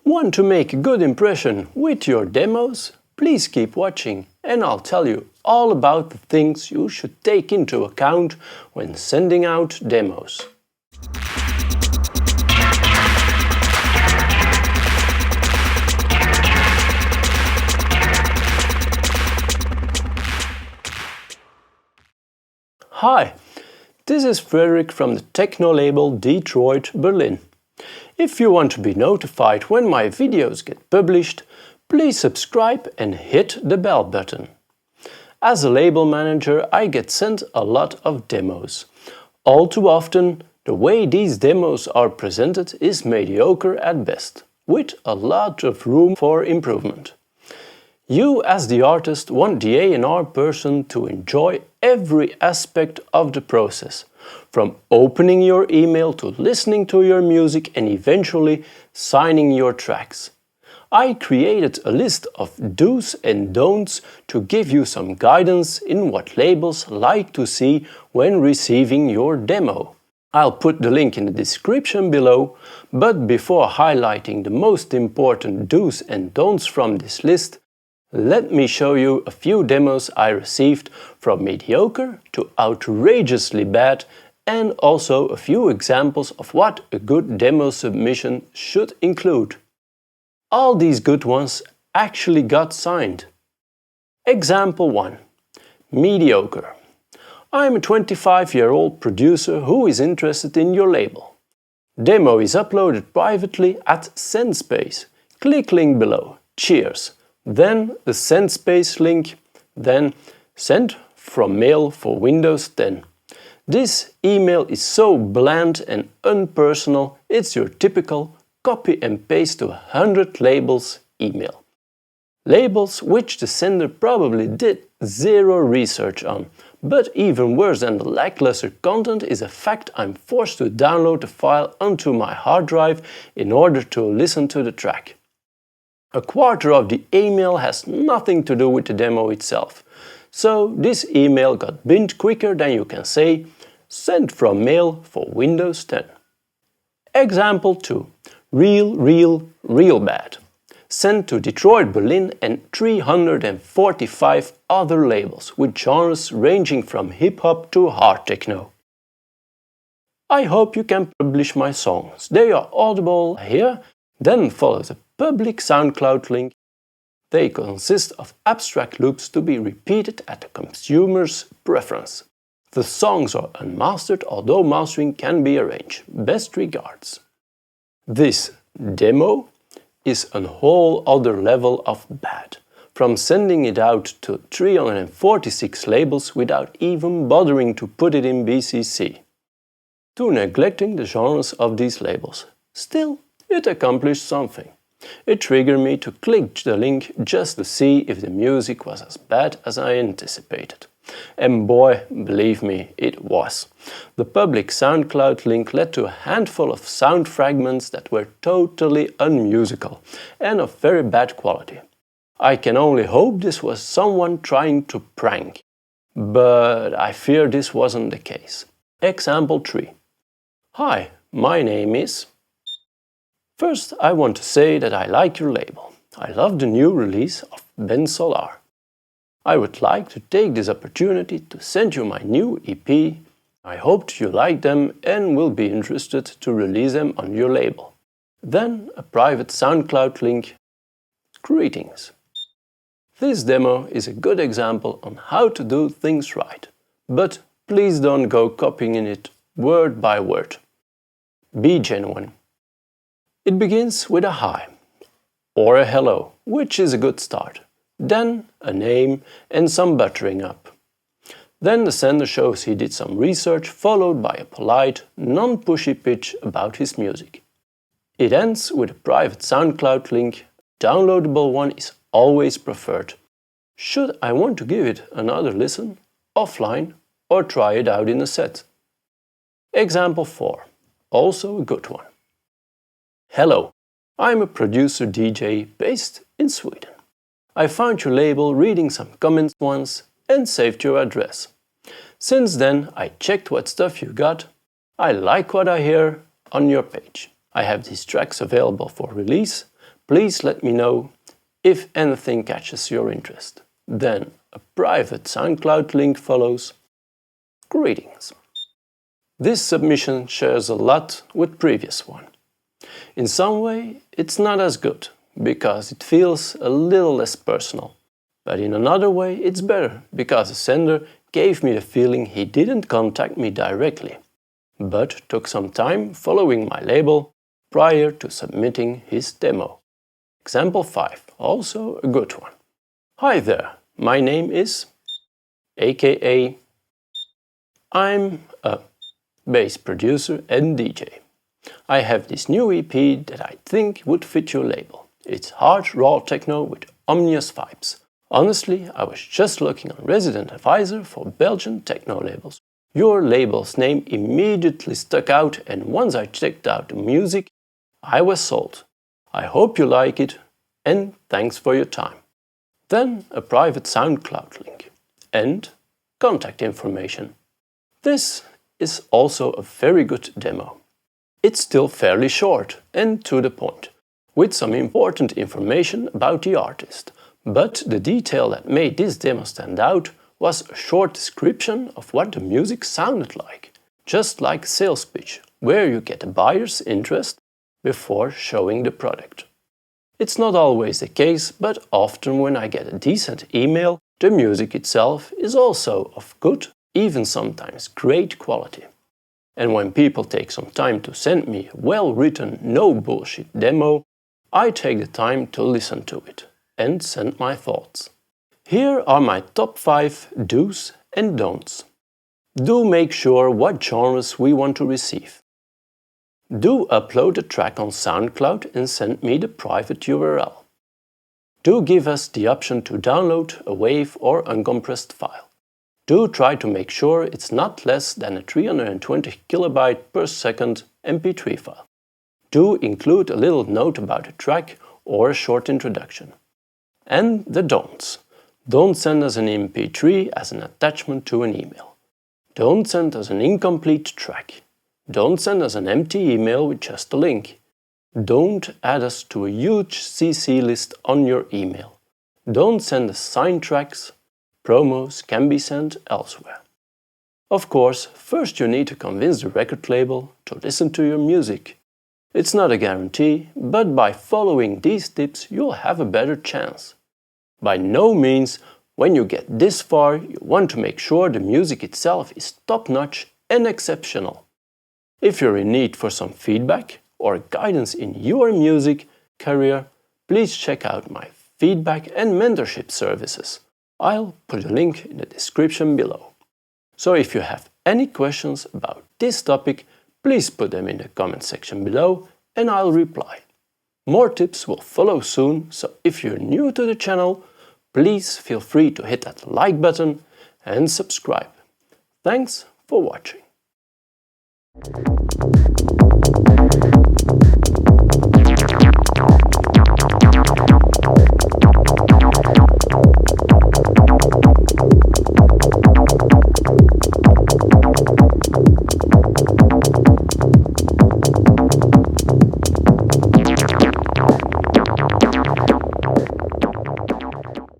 Want to make a good impression with your demos? Please keep watching and I'll tell you all about the things you should take into account when sending out demos. Hi, this is Frederick from the techno label Detroit, Berlin. If you want to be notified when my videos get published, please subscribe and hit the bell button. As a label manager, I get sent a lot of demos. All too often, the way these demos are presented is mediocre at best, with a lot of room for improvement. You, as the artist, want the A&R person to enjoy every aspect of the process, from opening your email to listening to your music and eventually signing your tracks. I created a list of do's and don'ts to give you some guidance in what labels like to see when receiving your demo. I'll put the link in the description below, but before highlighting the most important do's and don'ts from this list, let me show you a few demos I received from mediocre to outrageously bad, and also a few examples of what a good demo submission should include. All these good ones actually got signed. Example 1. Mediocre. I'm a 25-year-old producer who is interested in your label. Demo is uploaded privately at SendSpace. Click link below. Cheers. Then the SendSpace link, then send from mail for Windows 10. This email is so bland and unpersonal, it's your typical copy and paste to 100 labels email. Labels which the sender probably did zero research on, but even worse than the lackluster content is the fact I'm forced to download the file onto my hard drive in order to listen to the track. A quarter of the email has nothing to do with the demo itself, so this email got binned quicker than you can say sent from mail for Windows 10. Example 2. Real bad. Sent to Detroit, Berlin and 345 other labels with genres ranging from hip-hop to hard techno. I hope you can publish my songs. They are audible here. Then follows a public SoundCloud link. They consist of abstract loops to be repeated at the consumer's preference. The songs are unmastered, although mastering can be arranged. Best regards. This demo is a whole other level of bad. From sending it out to 346 labels without even bothering to put it in BCC, to neglecting the genres of these labels. Still, it accomplished something. It triggered me to click the link just to see if the music was as bad as I anticipated. And boy, believe me, it was. The public SoundCloud link led to a handful of sound fragments that were totally unmusical and of very bad quality. I can only hope this was someone trying to prank, but I fear this wasn't the case. Example 3. Hi, my name is... First, I want to say that I like your label. I love the new release of Ben Solar. I would like to take this opportunity to send you my new EP. I hoped you like them and will be interested to release them on your label. Then a private SoundCloud link. Greetings. This demo is a good example on how to do things right, but please don't go copying it word by word. Be genuine. It begins with a hi or a hello, which is a good start. Then a name and some buttering up. Then the sender shows he did some research, followed by a polite, non-pushy pitch about his music. It ends with a private SoundCloud link. A downloadable one is always preferred. Should I want to give it another listen, offline, or try it out in a set? Example 4. Also a good one. Hello, I'm a producer DJ based in Sweden. I found your label reading some comments once and saved your address. Since then, I checked what stuff you got. I like what I hear on your page. I have these tracks available for release. Please let me know if anything catches your interest. Then a private SoundCloud link follows. Greetings. This submission shares a lot with previous one. In some way it's not as good, because it feels a little less personal. But in another way it's better, because the sender gave me the feeling he didn't contact me directly, but took some time following my label prior to submitting his demo. Example 5, also a good one. Hi there, my name is aka I'm a bass producer and DJ. I have this new EP that I think would fit your label. It's hard raw techno with ominous vibes. Honestly, I was just looking on Resident Advisor for Belgian techno labels. Your label's name immediately stuck out, and once I checked out the music, I was sold. I hope you like it, and thanks for your time. Then a private SoundCloud link and contact information. This is also a very good demo. It's still fairly short and to the point, with some important information about the artist. But the detail that made this demo stand out was a short description of what the music sounded like, just like a sales pitch, where you get a buyer's interest before showing the product. It's not always the case, but often when I get a decent email, the music itself is also of good, even sometimes great quality. And when people take some time to send me a well-written, no-bullshit demo, I take the time to listen to it and send my thoughts. Here are my top 5 do's and don'ts. Do make sure what genres we want to receive. Do upload the track on SoundCloud and send me the private URL. Do give us the option to download a WAV or uncompressed file. Do try to make sure it's not less than a 320 KB per second MP3 file. Do include a little note about the track or a short introduction. And the don'ts. Don't send us an MP3 as an attachment to an email. Don't send us an incomplete track. Don't send us an empty email with just a link. Don't add us to a huge CC list on your email. Don't send us signed tracks. Promos can be sent elsewhere. Of course, first you need to convince the record label to listen to your music. It's not a guarantee, but by following these tips you'll have a better chance. By no means, when you get this far, you want to make sure the music itself is top-notch and exceptional. If you're in need for some feedback or guidance in your music career, please check out my feedback and mentorship services. I'll put a link in the description below. So if you have any questions about this topic, please put them in the comment section below and I'll reply. More tips will follow soon, so if you're new to the channel, please feel free to hit that like button and subscribe. Thanks for watching.